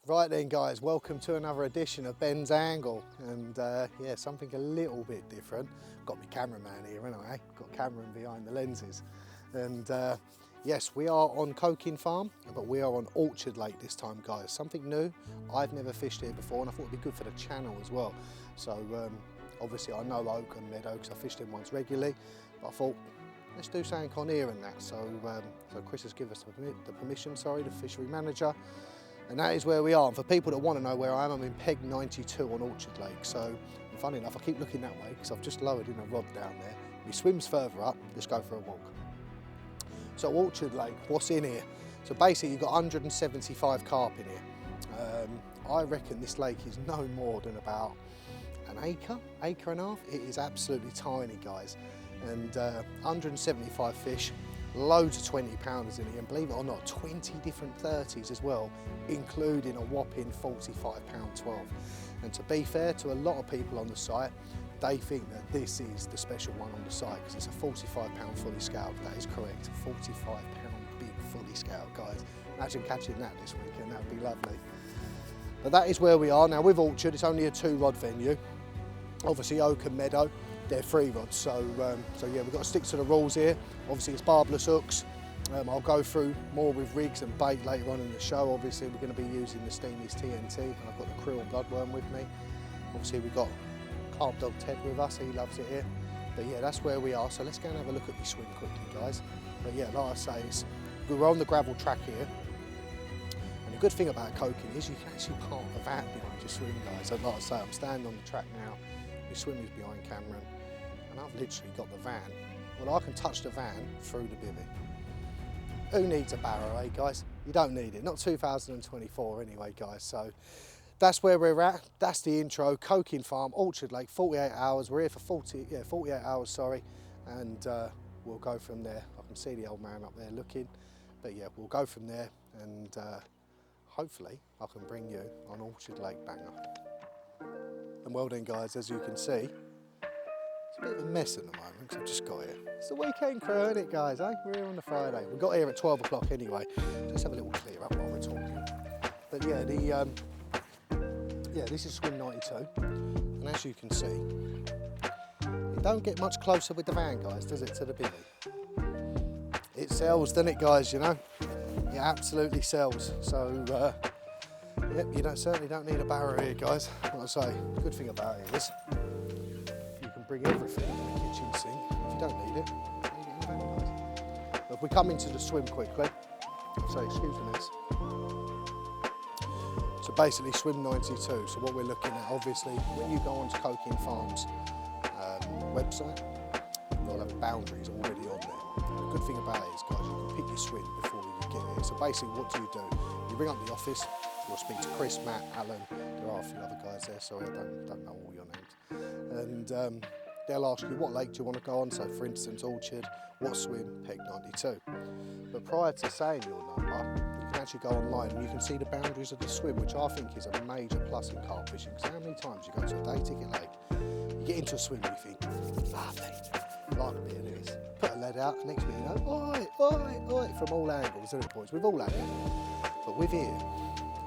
Right then guys, welcome to another edition of Ben's Angle, and yeah, something a little bit different. Got my cameraman here, haven't I? Got Cameron behind the lenses. And yes, we are on Coking Farm, but we are on Orchard Lake this time guys. Something new, I've never fished here before, and I thought it'd be good for the channel as well. So obviously I know Oak and Meadow because I fished him once regularly, but I thought let's do something on here and that. So Chris has given us the permission, the fishery manager. And that is where we are. And for people that want to know where I am, I'm in Peg 92 on Orchard Lake. So, and funny enough, I keep looking that way because I've just lowered in a rod down there. My swim's further up, let's go for a walk. So Orchard Lake, what's in here? So basically you've got 175 carp in here. I reckon this lake is no more than about an acre and a half. It is absolutely tiny guys. And 175 fish. Loads of 20 pounders in here, and believe it or not, 20 different 30s as well, including a whopping 45 pound 12. And to be fair to a lot of people on the site, they think that this is the special one on the site because it's a 45 pound fully scaled. That is correct, 45 pound big fully scaled, guys. Imagine catching that this weekend, that would be lovely. But that is where we are now with Orchard. It's only a 2-rod venue. Obviously Oak and Meadow, they're 3 rods, so yeah, we've got to stick to the rules here. Obviously it's barbless hooks. I'll go through more with rigs and bait later on in the show. Obviously we're going to be using the Steamies TNT, and I've got the krill and bloodworm with me. Obviously we've got Carp Dog Ted with us, he loves it here. But yeah, that's where we are, so let's go and have a look at the swim quickly guys. But yeah, like I say, we're on the gravel track here. And the good thing about Coking is you can actually park the van behind your swim guys. So like I say, I'm standing on the track now. My swim is behind Cameron, and I've literally got the van. Well, I can touch the van through the bivvy. Who needs a barrow, eh, guys? You don't need it. Not 2024 anyway, guys. So that's where we're at. That's the intro. Coking Farm, Orchard Lake, 48 hours. We're here for 48 hours, sorry. And we'll go from there. I can see the old man up there looking. But yeah, we'll go from there, and hopefully I can bring you on Orchard Lake banger. And well then guys, as you can see, it's a bit of a mess at the moment because I've just got here. It's the weekend crew, isn't it guys, eh? We're here on the Friday. We got here at 12 o'clock anyway. Let's have a little clear up while we're talking. But yeah, this is swim 92. And as you can see, it don't get much closer with the van guys, does it, to the bivvy? It sells, doesn't it guys, you know? It absolutely sells. So, yep, you certainly don't need a barrow here, guys. Like I say, the good thing about it is you can bring everything in the kitchen sink. If you don't need it, leave it in the van, guys. But if we come into the swim quickly, so excuse the mess. So basically, swim 92. So what we're looking at, obviously, when you go onto Coking Farm's website, you'll have boundaries already on there. The good thing about it is, guys, you can pick your swim before you get here. So basically, what do? You ring up the office. You'll speak to Chris, Matt, Alan. There are a few other guys there, sorry, I don't know all your names. And they'll ask you what lake do you want to go on. So for instance, Orchard, what swim, Peg 92. But prior to saying your number, you can actually go online and you can see the boundaries of the swim, which I think is a major plus in carp fishing. Because how many times you go to a day ticket lake, you get into a swim and you think, lovely, like a bit of this. Put a lead out, next minute you know, oi, oi, oi, from all angles, isn't it boys? We've all had it. But with here,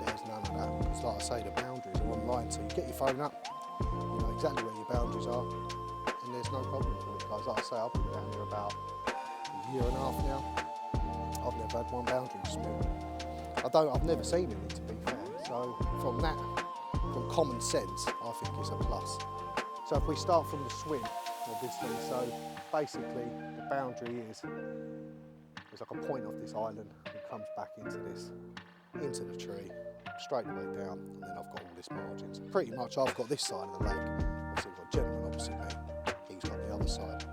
there's none of that. It's like I say, the boundaries are online, so you get your phone up, you know exactly where your boundaries are, and there's no problem with it, guys. Like I say, I've been down here about a year and a half now. I've never had one boundary dispute. I've never seen any, to be fair. So from common sense, I think it's a plus. So if we start from the swim, obviously, so basically the boundary is there's like a point off this island and it comes back into the tree, straight the way down, and then I've got all this margins. Pretty much I've got this side of the lake, obviously we've got a gentleman opposite me, he's got the other side.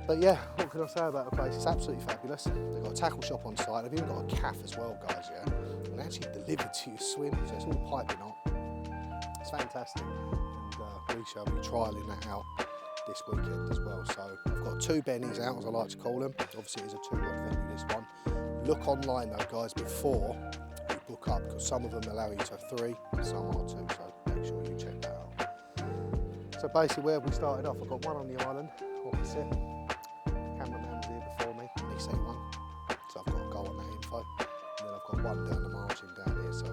But yeah, what can I say about the place? It's absolutely fabulous. They've got a tackle shop on site, they've even got a cafe as well guys, yeah? And actually delivered to your swim, so it's all piping hot. It's fantastic, and we shall be trialling that out this weekend as well. So I've got 2 bennies out, as I like to call them. Obviously it's a 2-rod venue, this one. Look online though guys before you book up, because some of them allow you to have 3, some are 2, so make sure you check that out. So basically where we started off, I've got one on the island, opposite. The cameraman was here before me, he said one, so I've got to go on that info. and then I've got one down the margin down here. So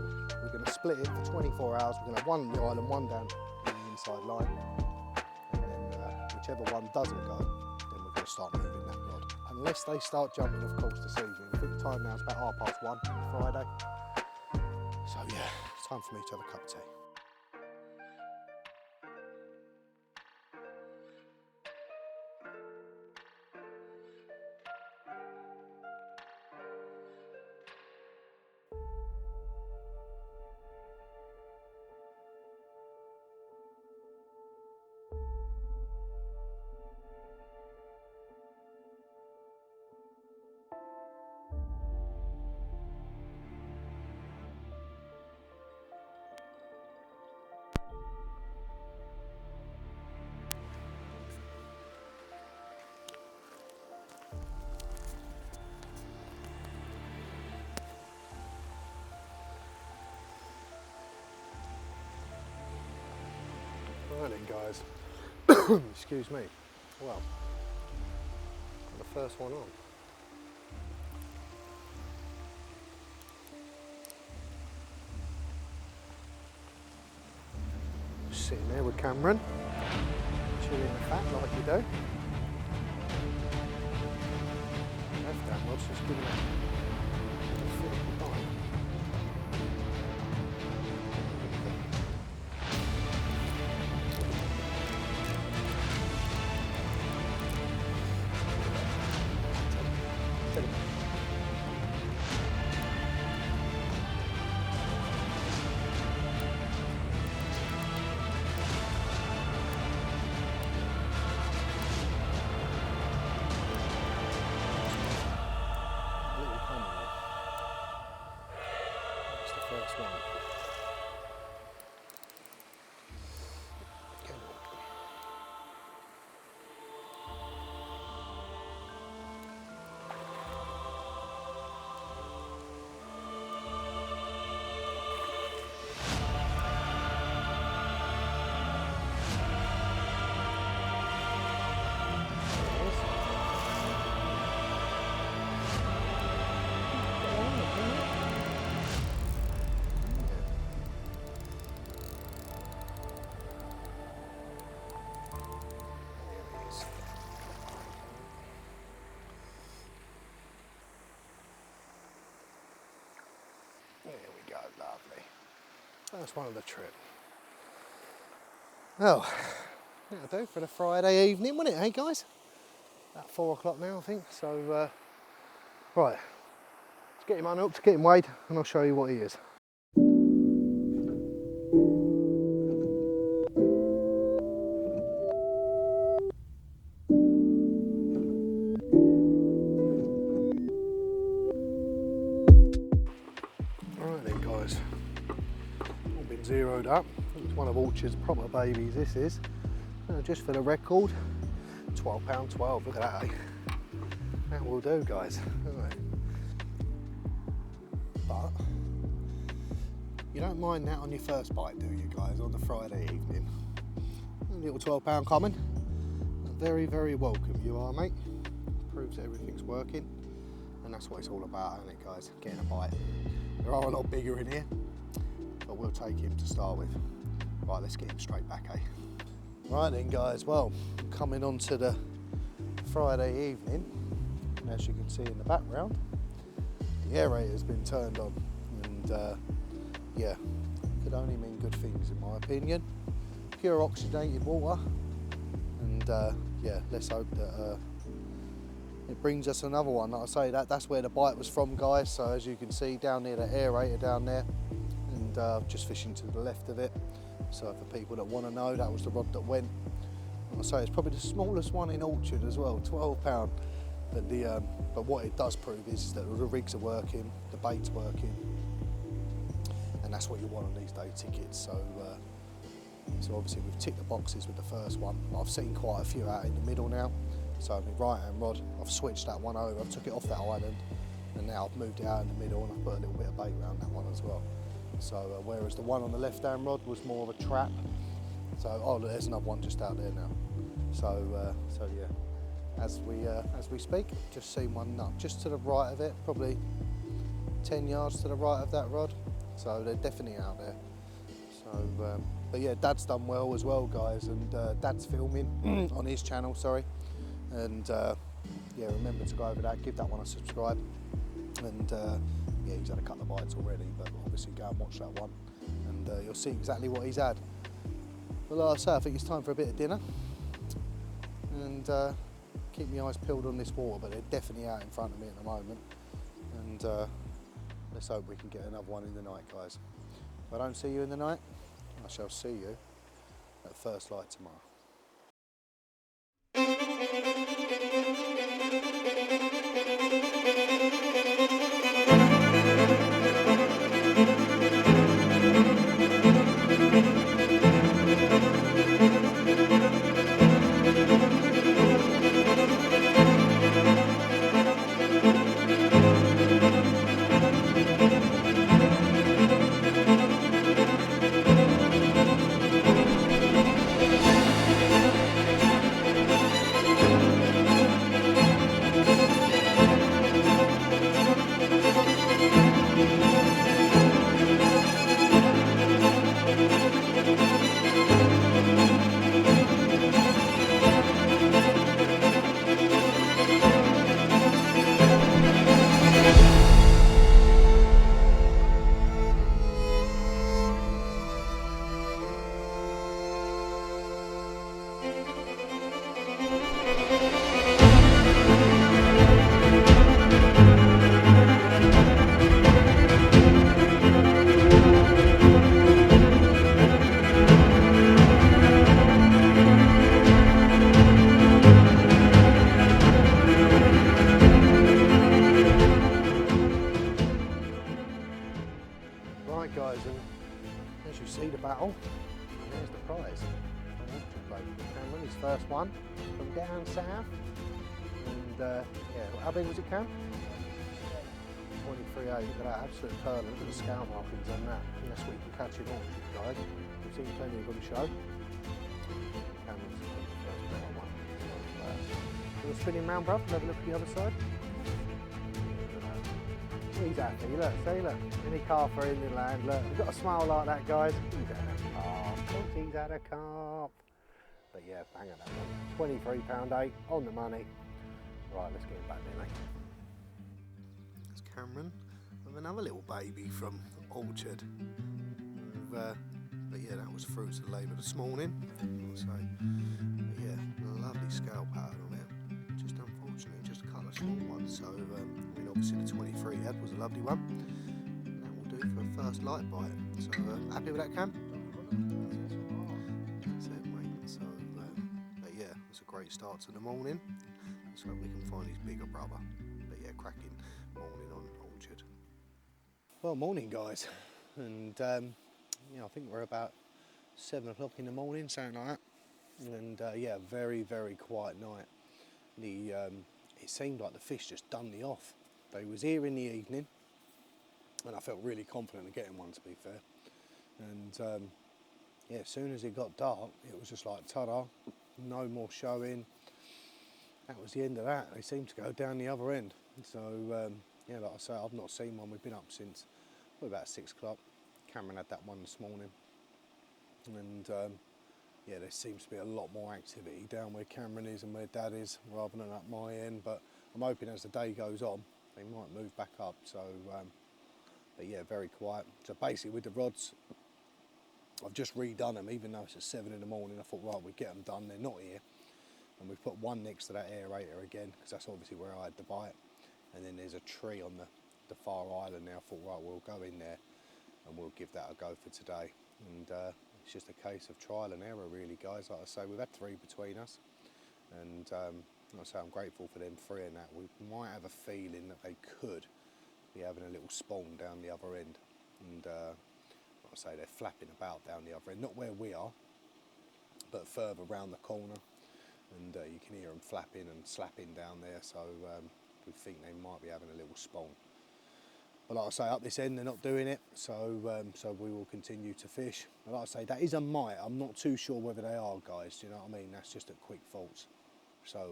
we're going to split it for 24 hours. We're going to have one on the island, one down in the inside line, and then whichever one doesn't go, then we're going to start moving that rod. Unless they start jumping, of course, this evening. I think the time now is about 1:30 on Friday. So yeah, it's time for me to have a cup of tea. Right then guys, excuse me, well, got the first one on. Just sitting there with Cameron, chewing the fat like you do. Left hand rod's just giving it a finicky bite. First one. There we go, lovely. That's one of the trip. Well, that'll do for the Friday evening, wouldn't it, hey guys? About 4 o'clock now, I think. So, right, let's get him unhooked, get him weighed, and I'll show you what he is. Zeroed up. It's one of Orchard's proper babies, this is. Just for the record, £12.12, look at that, eh? That will do, guys. But you don't mind that on your first bite, do you guys, on the Friday evening? A little £12 common. Very, very welcome you are, mate. Proves everything's working, and that's what it's all about, isn't it, guys? Getting a bite. There are a lot bigger in here, but we'll take him to start with. Right, let's get him straight back, eh? Right then guys, well, coming on to the Friday evening, and as you can see in the background, the aerator's been turned on, and yeah, could only mean good things in my opinion. Pure oxygenated water, and yeah, let's hope that it brings us another one. Like I say, that's where the bite was from, guys, so as you can see down near the aerator down there, and just fishing to the left of it. So for people that want to know, that was the rod that went. Like I say, it's probably the smallest one in Orchard as well, £12. But what it does prove is that the rigs are working, the bait's working, and that's what you want on these day tickets. So obviously we've ticked the boxes with the first one. I've seen quite a few out in the middle now. So my right hand rod, I've switched that one over, I took it off that island, and now I've moved it out in the middle, and I've put a little bit of bait around that one as well. So whereas the one on the left hand rod was more of a trap. So oh, there's another one just out there now. So yeah, as we speak, just seen one nut just to the right of it, probably 10 yards to the right of that rod, so they're definitely out there. So, but yeah, Dad's done well as well, guys, and Dad's filming on his channel, sorry. And yeah, remember to go over that, give that one a subscribe. And yeah, he's had a couple of bites already, but obviously go and watch that one, and you'll see exactly what he's had. But like I say, I think it's time for a bit of dinner, and keep my eyes peeled on this water, but they're definitely out in front of me at the moment. And let's hope we can get another one in the night, guys. If I don't see you in the night, I shall see you at first light tomorrow. Right, guys, and as you see the battle, and there's the prize. Cameron, his first one from down south, and yeah, how big was it, Cam? 23.8. Look at that, absolute pearl. Look at the scale markings on that. And that's what you can catch in Orchard, guys. We've seen plenty of them show. Cameron's the first better one. So, spinning round, bruv. Have a look at the other side. He's happy, look, see, look. Any carp in the land, look. We've got a smile like that, guys. He's had a carp. Of course he's had a carp. But yeah, bang at that one. £23.8 on the money. Right, let's get him back there, mate. There's Cameron with another little baby from Orchard. But yeah, that was fruits of labour this morning. So, but yeah, lovely scale pattern on it. Just unfortunately, just a couple of small ones. So, I mean, obviously the 23 head was a lovely one. And that will do for a first light bite. So, happy with that, Cam? That's it, mate. So, but yeah, it's a great start to the morning. Let's hope we can find his bigger brother. But yeah, cracking morning on Orchard. Well, morning, guys. And yeah, I think we're about 7 o'clock in the morning, something like that. And yeah, very, very quiet night. It seemed like the fish just done me off. They was here in the evening, and I felt really confident of getting one, to be fair. And yeah, as soon as it got dark, it was just like, ta-da, no more showing. That was the end of that. They seemed to go down the other end. So yeah, like I say, I've not seen one. We've been up since about 6 o'clock. Cameron had that one this morning. And yeah, there seems to be a lot more activity down where Cameron is and where Dad is, rather than at my end. But I'm hoping as the day goes on, they might move back up. So, but yeah, very quiet. So basically with the rods, I've just redone them, even though it's at 7 in the morning. I thought, right, we'd get them done. They're not here. And we've put one next to that aerator again, because that's obviously where I had the bite. And then there's a tree on the far island now. I thought, right, we'll go in there and we'll give that a go for today. And it's just a case of trial and error, really, guys. Like I say, we've had 3 between us. And like I say, I'm grateful for them 3 and that. We might have a feeling that they could be having a little spawn down the other end. And like I say, they're flapping about down the other end. Not where we are, but further round the corner. And you can hear them flapping and slapping down there, so we think they might be having a little spawn. But like I say, up this end they're not doing it, so so we will continue to fish. But like I say, that is a might. I'm not too sure whether they are, guys. Do you know what I mean? That's just at quick faults. So,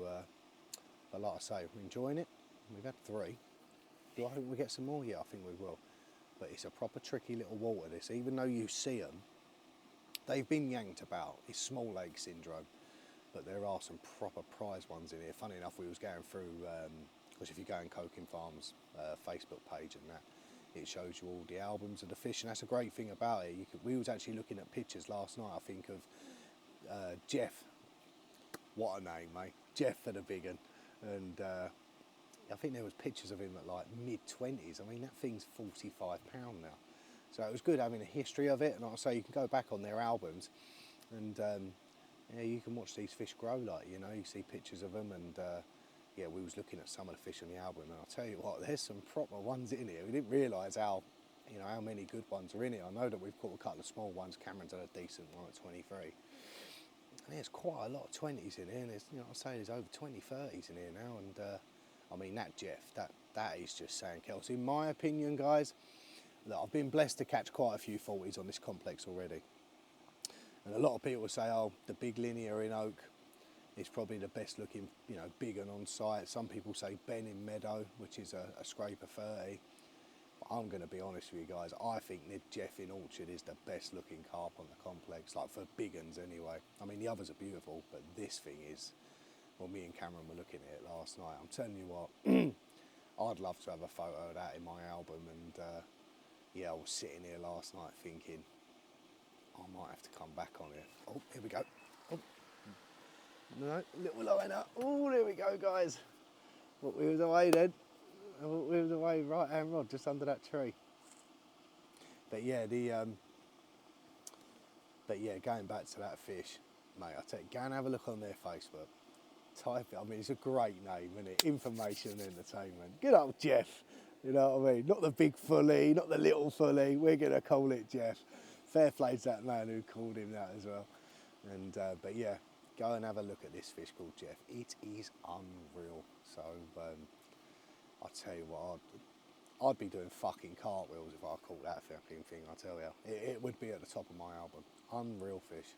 but like I say, we're enjoying it. We've had 3. Do I think we get some more? Yeah, I think we will. But it's a proper tricky little water, this. Even though you see them, they've been yanked about. It's small lake syndrome. But there are some proper prize ones in here. Funny enough, we was going through, because if you go on Coking Farms Facebook page and that, it shows you all the albums of the fish, and that's a great thing about it. We was actually looking at pictures last night, I think, of Jeff. What a name, mate. Jeff for the big one. And I think there was pictures of him at like mid-20s. I mean, that thing's £45 now. So it was good having a history of it, and like I say, you can go back on their albums and yeah, you can watch these fish grow, like, you know, you see pictures of them, and yeah, we was looking at some of the fish on the album, and I'll tell you what, there's some proper ones in here. We didn't realise how, you know, how many good ones are in here. I know that we've caught a couple of small ones. Cameron's had a decent one at 23. And there's quite a lot of 20s in here, and there's, you know, I'll say there's over 20, 30s in here now, and I mean, that Jeff, that is just saying Kels. In my opinion, guys, look, I've been blessed to catch quite a few 40s on this complex already. And a lot of people say, oh, the big linear in Oak is probably the best looking, you know, big and on site. Some people say Ben in Meadow, which is a scraper 30. But I'm going to be honest with you guys, I think the Jeff in Orchard is the best looking carp on the complex, like for big uns anyway. I mean, the others are beautiful, but this thing is, well, me and Cameron were looking at it last night. I'm telling you what, I'd love to have a photo of that in my album. And yeah, I was sitting here last night thinking, I might have to come back on it. Oh, here we go. Oh. No, little liner. Oh, there we go, guys. What, we was away then. We was away right hand rod, just under that tree. But yeah, going back to that fish, mate, I tell you, go and have a look on their Facebook. Type it. I mean, it's a great name, isn't it? Information and entertainment. Good old Jeff. You know what I mean? Not the big fully, not the little fully. We're gonna call it Jeff. Fair play to that man who called him that as well. And but yeah, go and have a look at this fish called Jeff. It is unreal. So I tell you what, I'd be doing fucking cartwheels if I caught that fucking thing. I tell you, it would be at the top of my album. Unreal fish.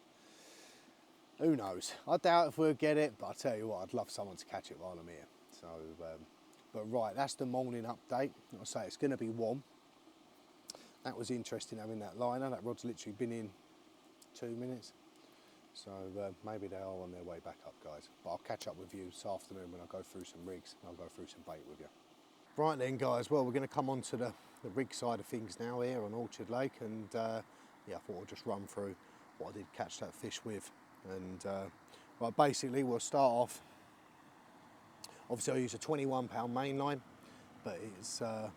Who knows? I doubt if we'll get it, but I tell you what, I'd love someone to catch it while I'm here. So, but right, that's the morning update. Like I say, it's going to be warm. That was interesting having that liner. That rod's literally been in 2 minutes. So maybe they are on their way back up, guys. But I'll catch up with you this afternoon when I go through some rigs and I'll go through some bait with you. Right then, guys, well, we're going to come on to the rig side of things now here on Orchard Lake. And yeah, I thought I'd just run through what I did catch that fish with. And right, basically we'll start off. Obviously I use a 21-pound main line, but it's the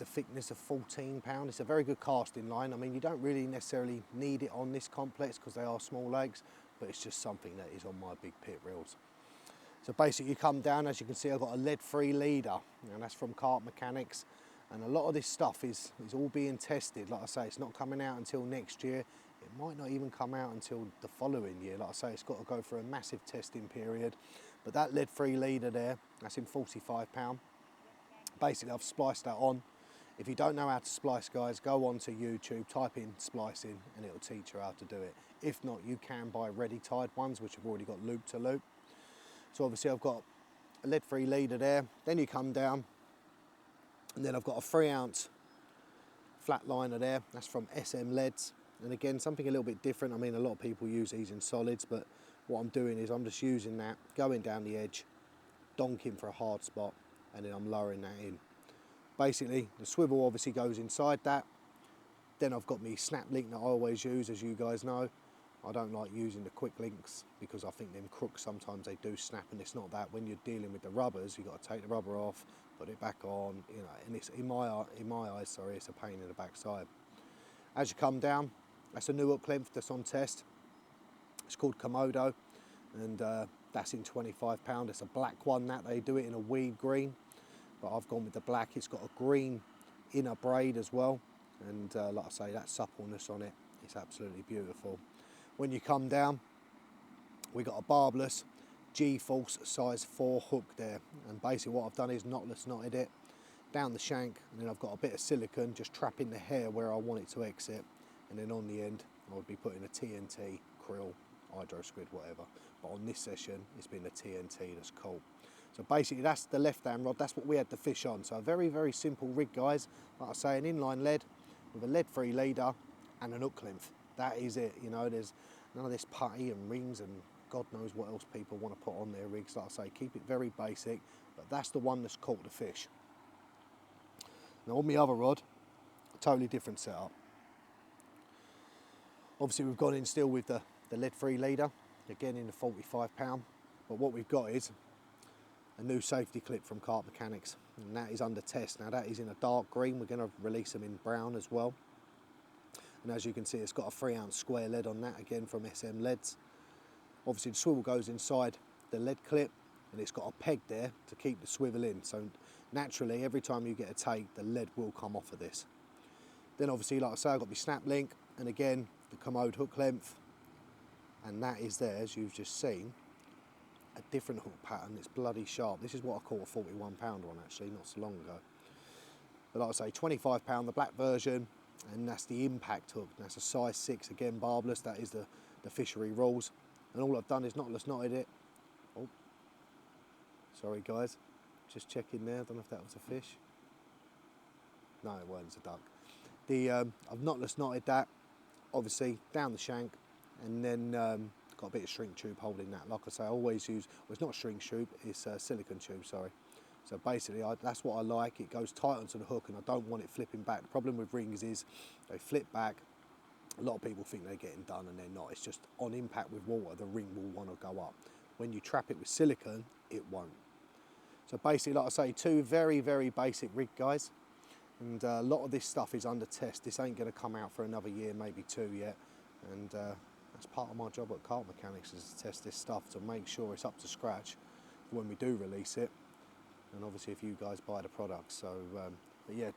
thickness of 14 pound. It's a very good casting line. I mean, you don't really necessarily need it on this complex because they are small lakes, but it's just something that is on my big pit reels. So basically you come down, as you can see, I've got a lead-free leader, and that's from Carp Mechanics. And a lot of this stuff is all being tested. Like I say, it's not coming out until next year. It might not even come out until the following year. Like I say, it's got to go through a massive testing period. But that lead-free leader there, that's in 45 pound. Basically, I've spliced that on. If you don't know how to splice, guys, go onto YouTube, type in splicing, and it'll teach you how to do it. If not, you can buy ready tied ones, which have already got loop to loop. So obviously I've got a lead-free leader there. Then you come down, and then I've got a 3-ounce flat liner there. That's from SM Leads. And again, something a little bit different. I mean, a lot of people use these in solids, but what I'm doing is I'm just using that, going down the edge, donking for a hard spot, and then I'm lowering that in. Basically, the swivel obviously goes inside that. Then I've got my snap link that I always use, as you guys know. I don't like using the quick links because I think them crooks, sometimes they do snap, and it's not that. When you're dealing with the rubbers, you've got to take the rubber off, put it back on, you know, and it's, in my eyes, sorry, it's a pain in the backside. As you come down, that's a new hook length that's on test. It's called Komodo, and that's in 25 pound. It's a black one that they do it in a weed green, but I've gone with the black. It's got a green inner braid as well, and like I say, that suppleness on it, it's absolutely beautiful. When you come down, we got a barbless G-Force size 4 hook there, and basically what I've done is knotless knotted it down the shank, and then I've got a bit of silicone just trapping the hair where I want it to exit, and then on the end I would be putting a TNT, krill, hydro squid, whatever. But on this session it's been a TNT that's cool. So basically that's the left-hand rod, that's what we had the fish on. So a very, very simple rig, guys. Like I say, an inline lead with a lead-free leader and an hook length. That is it, you know, there's none of this putty and rings and God knows what else people want to put on their rigs. Like I say, keep it very basic, but that's the one that's caught the fish. Now on my other rod, a totally different setup. Obviously we've gone in still with the lead-free leader, again in the 45 pound, but what we've got is a new safety clip from Carp Mechanics, and that is under test. Now that is in a dark green, we're going to release them in brown as well. And as you can see, it's got a 3-ounce square lead on that, again from SM Leads. Obviously the swivel goes inside the lead clip, and it's got a peg there to keep the swivel in. So naturally, every time you get a take, the lead will come off of this. Then obviously, like I say, I've got my snap link, and again, the commode hook length. And that is there, as you've just seen, a different hook pattern. It's bloody sharp. This is what I caught a 41 pounder on actually, not so long ago. But like I say, 25 pound, the black version, and that's the impact hook. That's a size 6, again barbless. That is the fishery rules. And all I've done is knotless knotted it. Oh, sorry guys, just checking there. I don't know if that was a fish. No, it wasn't, it's a duck. I've knotless knotted that, obviously down the shank, and then got a bit of shrink tube holding that. Like I say, I always use, well, it's not shrink tube, it's silicone tube, sorry. So basically, that's what I like. It goes tight onto the hook, and I don't want it flipping back. The problem with rings is they flip back. A lot of people think they're getting done, and they're not. It's just on impact with water, the ring will want to go up. When you trap it with silicone, it won't. So basically, like I say, 2 very, very basic rig, guys. And a lot of this stuff is under test. This ain't going to come out for another year, maybe 2 yet. And that's part of my job at Carp Mechanics, is to test this stuff to make sure it's up to scratch when we do release it. And obviously if you guys buy the product. So, but yeah,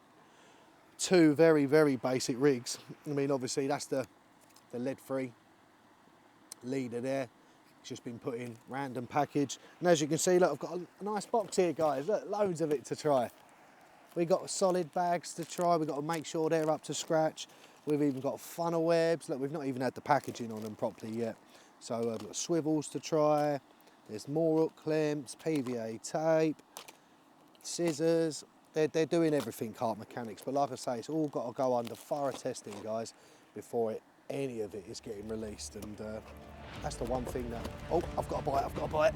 2 very, very basic rigs. I mean, obviously that's the lead-free leader there. It's just been put in, random package. And as you can see, look, I've got a nice box here, guys. Look, loads of it to try. We've got solid bags to try. We've got to make sure they're up to scratch. We've even got funnel webs. Look, we've not even had the packaging on them properly yet. So we've got swivels to try. There's more hook clamps, PVA tape, scissors. They're doing everything, Carp Mechanics. But like I say, it's all got to go under thorough testing, guys, before any of it is getting released. And that's the one thing that... Oh, I've got a bite, I've got a bite.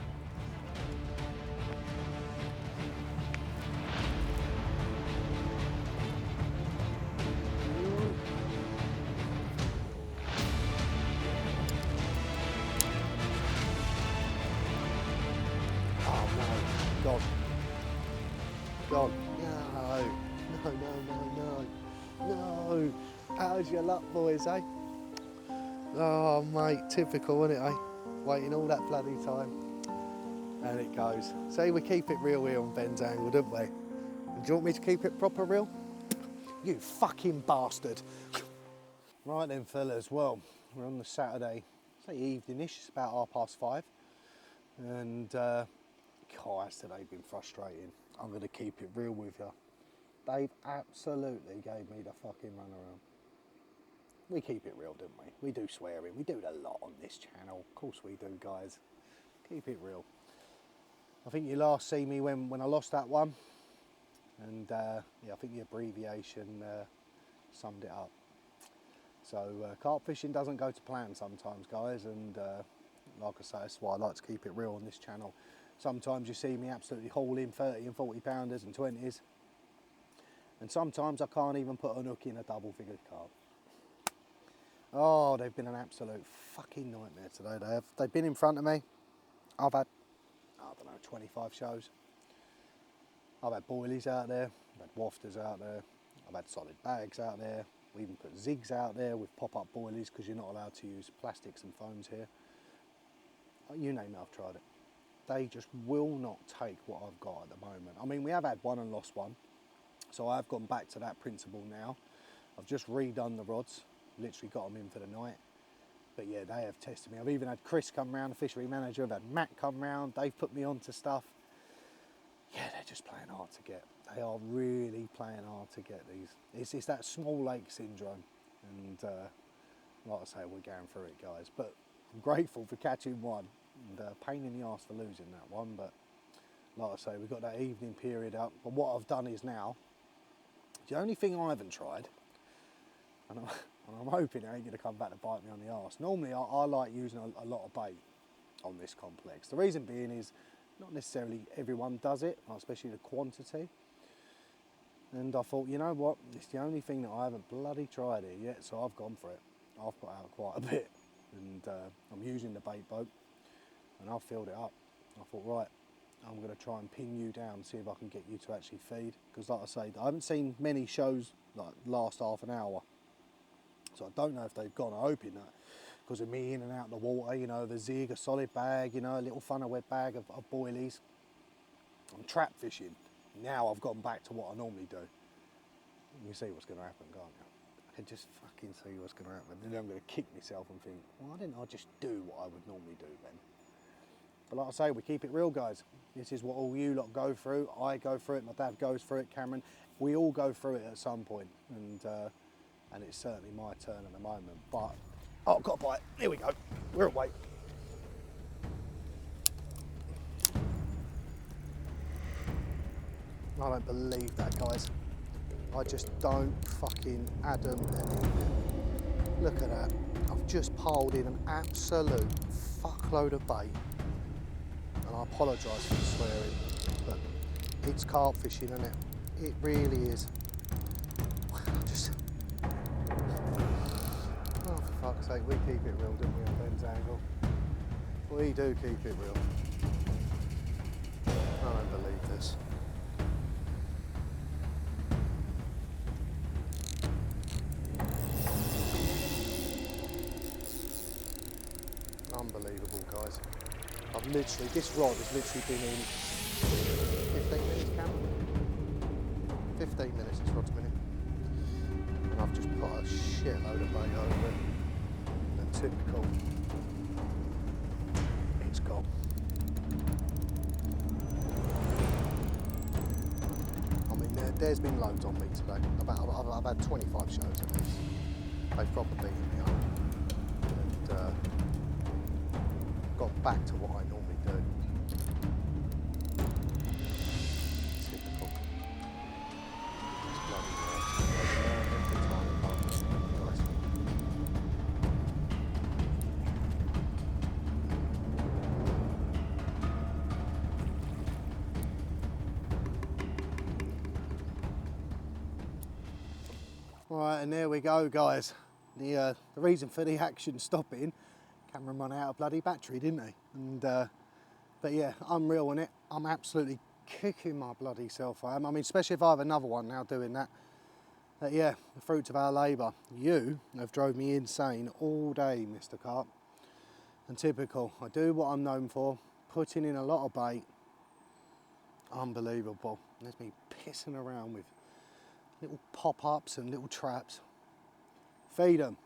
God. God. No. How's your luck, boys, eh? Oh, mate, typical, isn't it, eh? Waiting all that bloody time. And it goes. See, we keep it real here on Ben's Angle, don't we? And do you want me to keep it proper real? You fucking bastard. Right then, fellas, well, we're on the Saturday, say evening-ish, it's about 5:30. And, God, has today been frustrating. I'm going to keep it real with you. Dave absolutely gave me the fucking runaround. We keep it real, don't we? We do swearing. We do it a lot on this channel. Of course we do, guys. Keep it real. I think you last see me when I lost that one. And, yeah, I think the abbreviation summed it up. So, carp fishing doesn't go to plan sometimes, guys. And, like I say, that's why I like to keep it real on this channel. Sometimes you see me absolutely hauling 30 and 40 pounders and 20s. And sometimes I can't even put an hook in a double-figured carp. Oh, they've been an absolute fucking nightmare today, they have. They've been in front of me. I've had, I don't know, 25 shows. I've had boilies out there, I've had wafters out there, I've had solid bags out there. We even put zigs out there with pop-up boilies because you're not allowed to use plastics and foams here. You name it, I've tried it. They just will not take what I've got at the moment. I mean, we have had one and lost one. So I've gone back to that principle now. I've just redone the rods, literally got them in for the night. But yeah, they have tested me. I've even had Chris come round, the fishery manager. I've had Matt come round. They've put me onto stuff. Yeah, they're just playing hard to get. They are really playing hard to get these. It's that small lake syndrome. And like I say, we're going through it, guys. But I'm grateful for catching one. And pain in the arse for losing that one. But like I say, we've got that evening period up. But what I've done is now, the only thing I haven't tried, and I'm hoping it ain't going to come back to bite me on the arse. Normally I like using a lot of bait on this complex. The reason being is not necessarily everyone does it, especially the quantity. And I thought, you know what, it's the only thing that I haven't bloody tried it yet, so I've gone for it. I've put out quite a bit, and I'm using the bait boat, and I've filled it up. I thought, right, I'm going to try and pin you down, see if I can get you to actually feed. Because like I say, I haven't seen many shows like last half an hour, so I don't know if they've gone open that. Because of me in and out of the water, you know, the zig, a solid bag, you know, a little funnel web bag of boilies. I'm trap fishing. Now I've gone back to what I normally do. You see what's going to happen, can't you? I can just fucking see what's going to happen. Then I'm going to kick myself and think, why didn't I just do what I would normally do then? But like I say, we keep it real, guys. This is what all you lot go through. I go through it, my dad goes through it, Cameron. We all go through it at some point. And it's certainly my turn at the moment. But, oh, got a bite. Here we go. We're away. I don't believe that, guys. I just don't fucking Adam and Eve. Look at that. I've just piled in an absolute fuckload of bait. And I apologise for the swearing, but it's carp fishing, isn't it? It really is. Just... Oh, for fuck's sake, we keep it real, don't we, on Ben's Angle? We do keep it real. I don't believe this. Unbelievable, guys. I've literally, this rod has literally been in 15 minutes, Cam? 15 minutes this rod's been in. And I've just put a shitload of bait over it. And typical, it's gone. I mean, there's been loads on me today. I've had 25 shows at least. They've probably beaten me up. And got back to what I normally do. Typical. It's bloody works. Every time it comes, guys. Right, and there we go, guys. The reason for the action stopping, Cameron ran out of bloody battery, didn't he? And but yeah, I'm real on it. I'm absolutely kicking my bloody self. I am. I mean, especially if I have another one now doing that. But yeah, the fruits of our labour. You have drove me insane all day, Mr. Carp. And typical. I do what I'm known for, putting in a lot of bait. Unbelievable. There's me pissing around with little pop-ups and little traps. Feed them.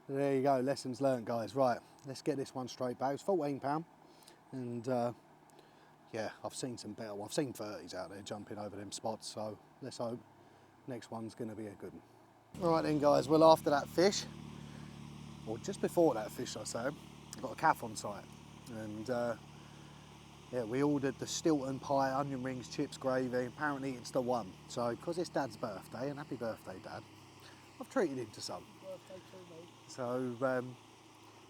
There you go, lessons learned, guys. Right, let's get this one straight back. It's £14, and yeah, I've seen some better. I've seen 30s out there jumping over them spots, so let's hope next one's going to be a good one. Right then, guys, well, after that fish, or just before that fish, I say, I got a calf on site, and yeah, we ordered the Stilton pie, onion rings, chips, gravy. Apparently it's the one. So, because it's Dad's birthday, and happy birthday, Dad, I've treated him to some. So,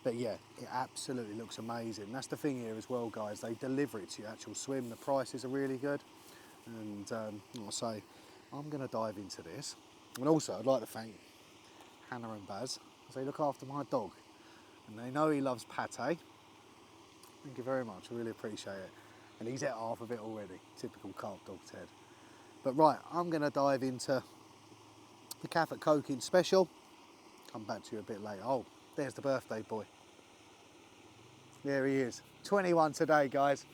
but yeah, it absolutely looks amazing. That's the thing here as well, guys. They deliver it to your actual swim. The prices are really good. And like I say, I'm going to dive into this. And also, I'd like to thank Hannah and Baz, as they look after my dog. And they know he loves pate. Thank you very much. I really appreciate it. And he's ate half of it already. Typical carp dog Ted. But right, I'm going to dive into the Calf at Coking special. Come back to you a bit later. Oh, there's the birthday boy. There he is. 21 today, guys.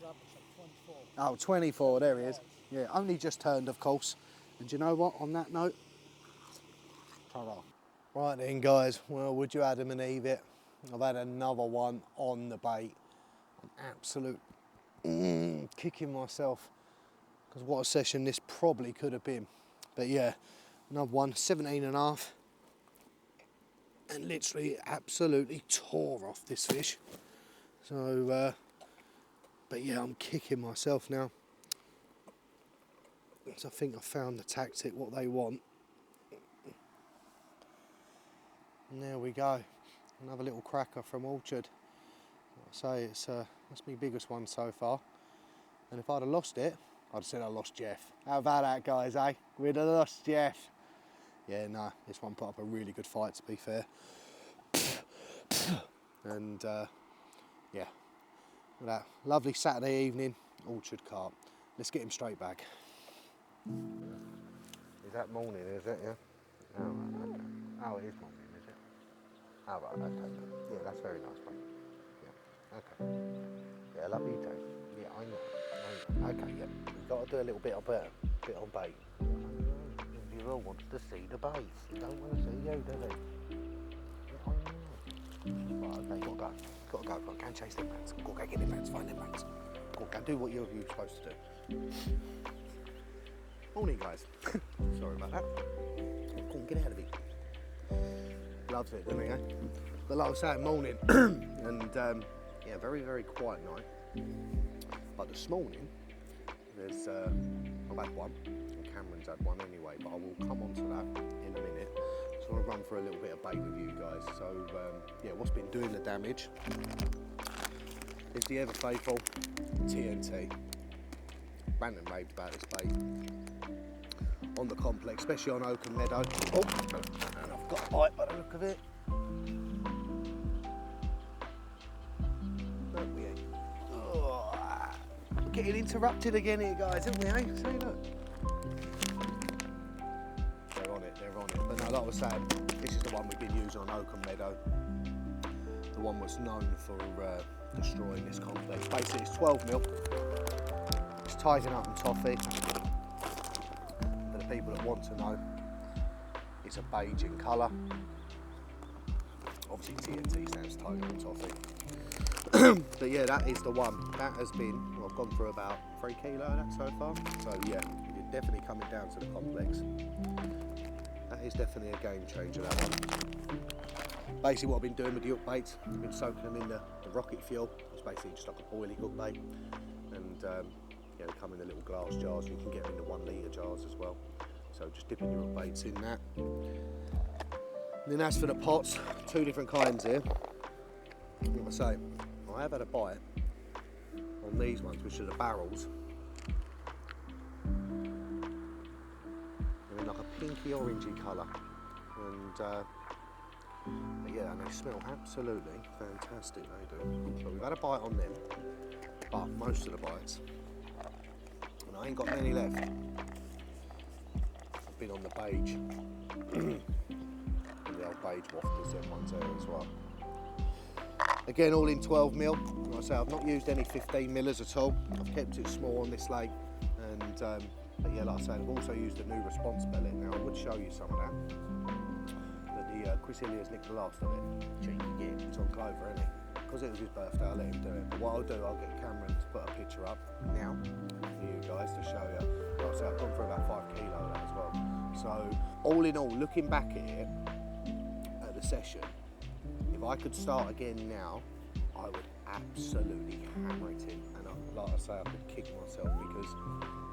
24. Oh, 24, there he is. Yeah, only just turned, of course. And do you know what, on that note, ta-ra. Right then, guys, well, would you Adam and Eve it? I've had another one on the bait. I'm absolute kicking myself, because what a session this probably could have been. But yeah, another one, 17 and a half. And literally absolutely tore off this fish. So But yeah, I'm kicking myself now. So I think I found the tactic, what they want. And there we go. Another little cracker from Orchard. Like I say, that's my biggest one so far. And if I'd have lost it, I'd have said I lost Jeff. How about that, guys, eh? We'd have lost Jeff. Yeah, no, this one put up a really good fight, to be fair. And yeah, with that lovely Saturday evening, Orchard carp. Let's get him straight back. Is that morning, is it, yeah? Oh, right, okay. Oh, it is morning, is it? Oh, right, okay. Yeah, that's very nice, mate. Yeah, okay. Yeah, love you too. Yeah, I know. Okay, yeah. You've got to do a little bit on bait. You all wants to see the bait. You don't want to see you, do they? Yeah, I know. Right, okay, gotta go. Go and chase them mats. Go get them mats, find them mats. Go and do what you're supposed to do. Morning, guys. Sorry about that. Go on, get out of it. Loves it, doesn't he, eh? But like I was saying, morning. And yeah, very, very quiet night. But this morning, there's I've had one. Cameron's had one anyway, but I will come on to that in a minute. So I want to run through a little bit of bait with you guys. So yeah, what's been doing the damage is the ever faithful TNT. Brandon raved about this bait on the complex, especially on Oakham Meadow. Oh, and I've got a bite by the look of it. Don't we? Oh, we're getting interrupted again here, guys, aren't we? Eh? See, look. They're on it. But no, like I was saying, this is the one we've been using on Oakham Meadow. The one was known for destroying this complex. Basically, it's 12mm. It's Tiger Nut and Toffee. For the people that want to know, it's a beige in colour. Obviously, TNT stands Tiger Nut and Toffee. But yeah, that is the one. That has been, well, I've gone through about 3 kilo of that so far. So yeah, you're definitely coming down to the complex. That is definitely a game changer, that one. Basically what I've been doing with the hook baits, I've been soaking them in the rocket fuel. It's basically just like a boilie hook bait. And yeah, they come in the little glass jars. You can get them in the 1 litre jars as well. So just dipping your hook baits in that. And then as for the pots, 2 different kinds here. Like I say, I have had a bite on these ones, which are the barrels. They're in like a pinky orangey colour, and yeah, and they smell absolutely fantastic. They do. So we've had a bite on them, but most of the bites, and I ain't got many left. I've been on the beige, and the old beige wafters, them ones there as well. Again, all in 12mm. Like I say, I've not used any 15mm at all. I've kept it small on this lake. And but yeah, like I say, I've also used a new response pellet. Now, I would show you some of that. But the Chris Hilliers nicked the last of it. Cheeky git. It's on Clover, isn't it? Because it was his birthday, I'll let him do it. But what I'll do, I'll get Cameron to put a picture up now for you guys to show you. Like I say, I've gone for about 5 kilo of that as well. So, all in all, looking back at it, at the session, if I could start again now, I would absolutely hammer it in. And like I say, I could kick myself because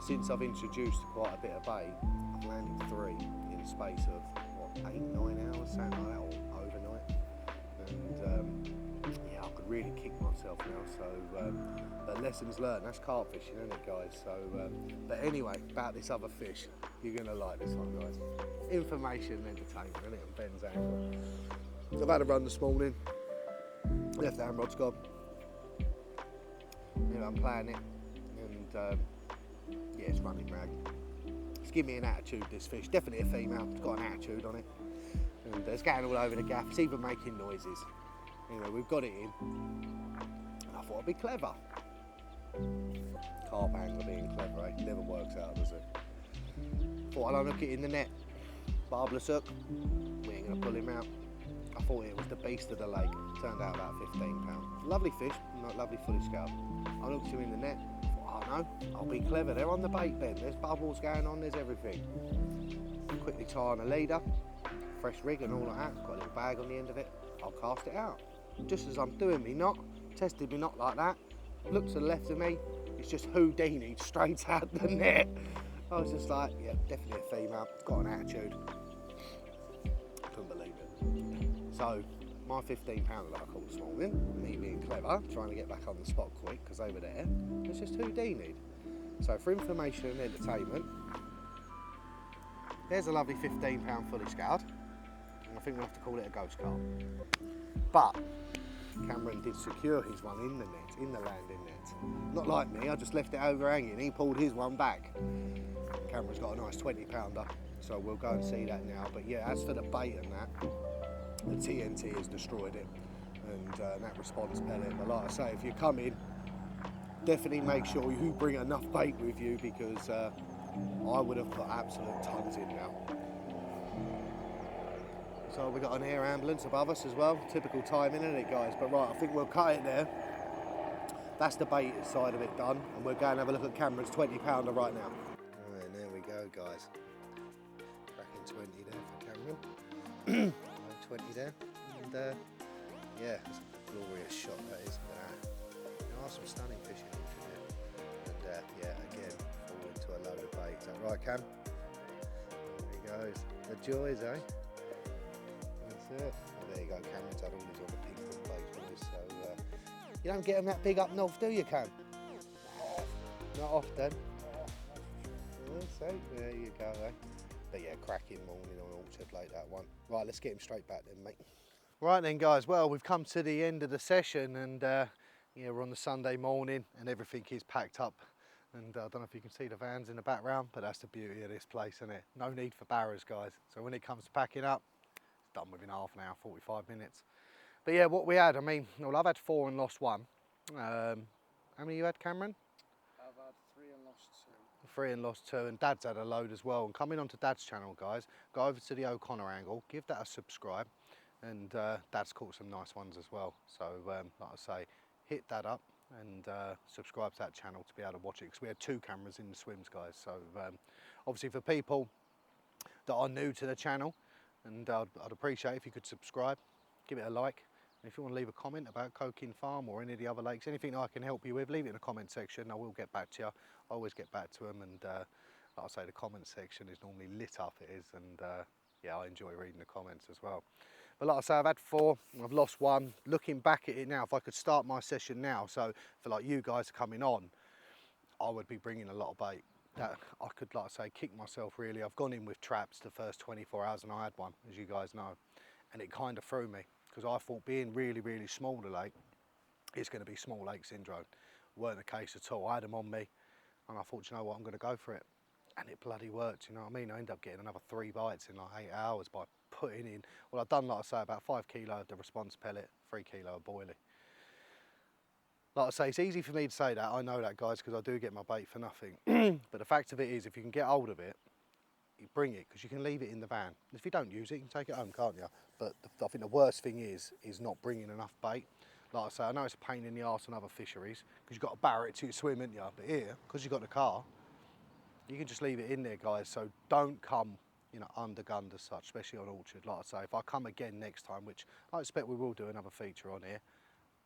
since I've introduced quite a bit of bait, I've landed 3 in the space of, what, 8-9 hours, something like that, or overnight. And yeah, I could really kick myself now. So, but lessons learned, that's carp fishing, isn't it, guys? So, but anyway, about this other fish, you're going to like this one, guys. Information and entertainment, isn't it, on Ben's angle. So I've had a run this morning, left the hand rod's gone, you know, I'm playing it, and yeah, it's running rag. It's giving me an attitude, this fish, definitely a female, it's got an attitude on it, and it's going all over the gaff, it's even making noises. Anyway, we've got it in, and I thought I'd be clever. Carp angler being clever, eh? Never works out, does it? Thought I'd unhook it in the net, barbless hook, we ain't gonna pull him out. I thought it was the beast of the lake. Turned out about 15 pounds. Lovely fish, lovely fully scaled. I looked him in the net. I thought, oh no, I'll be clever. They're on the bait then. There's bubbles going on. There's everything. Quickly tie on a leader, fresh rig and all like that. Got a little bag on the end of it. I'll cast it out. Just as I'm doing me knot, tested me knot like that. looked to the left of me, it's just Houdini straight out the net. I was just like, yeah, definitely a female, got an attitude. Couldn't believe it. So my 15 pounder that I caught this morning, me being clever, trying to get back on the spot quick because they were there, it's just Houdini. So for information and entertainment, there's a lovely 15 pound fully scoured, and I think we'll have to call it a ghost carp. But Cameron did secure his one in the net, in the landing net. Not like me, I just left it overhanging, he pulled his one back. Cameron's got a nice 20 pounder, so we'll go and see that now. But yeah, as for the bait and that, the TNT has destroyed it, and that response pellet. But like I say, if you come in, definitely make sure you bring enough bait with you, because I would have put absolute tons in now. So we've got an air ambulance above us as well. Typical timing, isn't it, guys? But right, I think we'll cut it there. That's the bait side of it done, and we'll go and have a look at Cameron's 20 pounder right now. Right, and there we go, guys. Cracking 20 there for Cameron. 20 there, and yeah, it's a glorious shot that is. There are some stunning fish in here, and yeah, again, fall into a load of bait. Is that right, Cam? There he goes. The joys, eh? That's it. Oh, there you go. Cameron's had all these other pink foot baits, boys. So you don't get them that big up north, do you, Cam? Not often. So there you go, eh? But yeah, cracking morning on Orchard Lake, that one. Right, let's get him straight back then, mate. Right then, guys, well, we've come to the end of the session, and yeah, we're on the Sunday morning and everything is packed up. And I don't know if you can see the vans in the background, but that's the beauty of this place, isn't it? No need for barrows, guys. So when it comes to packing up, it's done within half an hour, 45 minutes. But yeah, what we had, I mean, well, I've had 4 and lost 1. How many you had, Cameron? I've had 3 and lost 2. 3 and lost 2, and Dad's had a load as well. And coming onto Dad's channel, guys, go over to the O'Connor angle, give that a subscribe, and Dad's caught some nice ones as well. So like I say, hit that up and subscribe to that channel to be able to watch it, because we had 2 cameras in the swims, guys. So obviously for people that are new to the channel, and I'd appreciate if you could subscribe, give it a like. And if you want to leave a comment about Cokin Farm or any of the other lakes, anything I can help you with, leave it in the comment section. I will get back to you. I always get back to them, and like I say, the comment section is normally lit up, it is, and yeah, I enjoy reading the comments as well. But like I say, I've had 4, I've lost 1. Looking back at it now, if I could start my session now, so for like you guys coming on, I would be bringing a lot of bait. That I could, like I say, kick myself really. I've gone in with traps the first 24 hours and I had one, as you guys know, and it kind of threw me, because I thought being really, really small the lake, it's going to be small lake syndrome. Weren't the case at all. I had them on me, and I thought, you know what, I'm going to go for it. And it bloody worked, you know what I mean? I ended up getting another 3 bites in like 8 hours by putting in, well, I've done, like I say, about 5 kilo of the response pellet, 3 kilo of boilie. Like I say, it's easy for me to say that, I know that, guys, because I do get my bait for nothing. But the fact of it is, if you can get hold of it, you bring it, because you can leave it in the van. If you don't use it, you can take it home, can't you? But I think the worst thing is not bringing enough bait. Like I say, I know it's a pain in the arse on other fisheries, because you've got to barrow it to your swim, haven't you? But here, because you've got the car, you can just leave it in there, guys. So don't come, you know, undergunned as such, especially on Orchard. Like I say, if I come again next time, which I expect we will do another feature on here,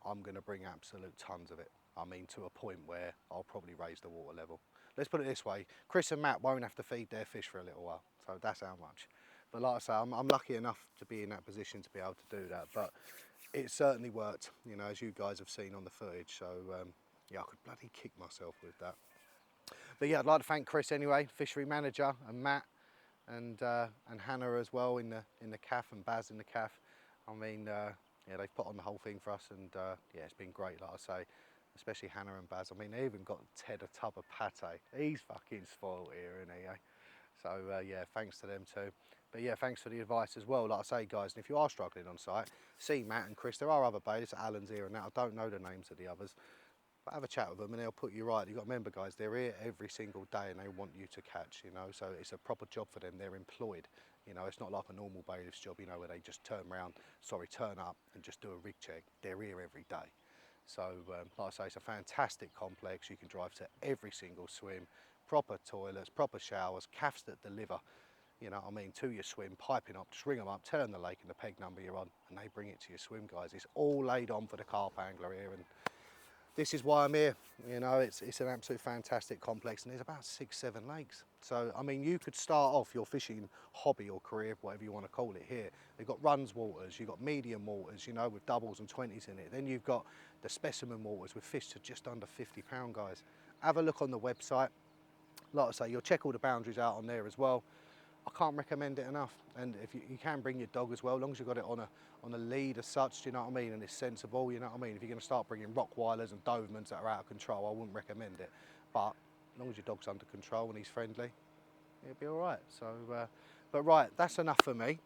I'm going to bring absolute tons of it. I mean, to a point where I'll probably raise the water level. Let's put it this way, Chris and Matt won't have to feed their fish for a little while, so that's how much. But like I say, I'm lucky enough to be in that position to be able to do that, but it certainly worked, you know, as you guys have seen on the footage. So yeah, I could bloody kick myself with that. But yeah, I'd like to thank Chris anyway, fishery manager, and Matt, and Hannah as well in the CAF, and Baz in the CAF. I mean, yeah, they've put on the whole thing for us, and yeah, it's been great, like I say, especially Hannah and Baz. I mean, they even got Ted a tub of pate. He's fucking spoiled here, isn't he, eh? So yeah, thanks to them too. But yeah, thanks for the advice as well. Like I say, guys, and if you are struggling on site, see Matt and Chris. There are other baits, Alan's here and that. I don't know the names of the others, but have a chat with them and they'll put you right. You've got to remember, guys, they're here every single day and they want you to catch, you know, so it's a proper job for them. They're employed, you know, it's not like a normal bailiff's job, you know, where they just turn up and just do a rig check. They're here every day. So like I say, it's a fantastic complex. You can drive to every single swim, proper toilets, proper showers, CAFs that deliver, you know what I mean, to your swim, piping up, just ring them up, tell them the lake and the peg number you're on, and they bring it to your swim, guys. It's all laid on for the carp angler here, and this is why I'm here. You know, it's an absolute fantastic complex, and there's about 6-7 lakes. So, I mean, you could start off your fishing hobby or career, whatever you want to call it here. You've got runs waters, you've got medium waters, you know, with doubles and 20s in it. Then you've got the specimen waters with fish to just under 50 pound, guys. Have a look on the website. Like I say, you'll check all the boundaries out on there as well. I can't recommend it enough. And if you can bring your dog as well, as long as you've got it on a lead as such, do you know what I mean? And it's sensible, you know what I mean? If you're going to start bringing Rottweilers and Dobermans that are out of control, I wouldn't recommend it. But as long as your dog's under control and he's friendly, it'll be all right. So, but right, that's enough for me.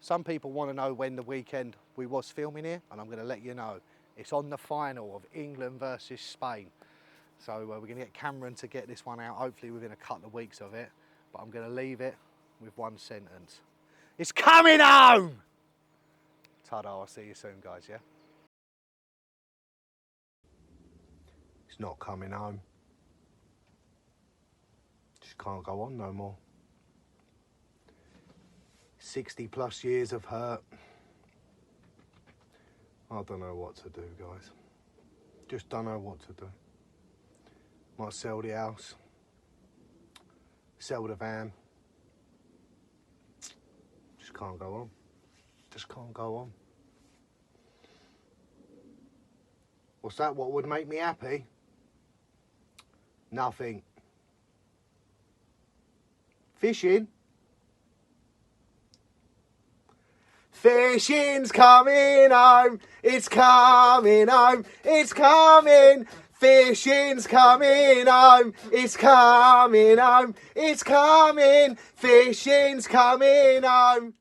Some people want to know when the weekend we was filming here, and I'm going to let you know. It's on the final of England versus Spain. So we're going to get Cameron to get this one out, hopefully within a couple of weeks of it. But I'm going to leave it with one sentence. It's coming home! Ta-da, I'll see you soon, guys, yeah? It's not coming home. Just can't go on no more. 60 plus years of hurt. I don't know what to do, guys. Just don't know what to do. Might sell the house. Sell the van. Just can't go on. Just can't go on. What's that? What would make me happy? Nothing. Fishing? Fishing's coming home. It's coming home. It's coming. Fishing's coming home, it's coming home, it's coming, fishing's coming home.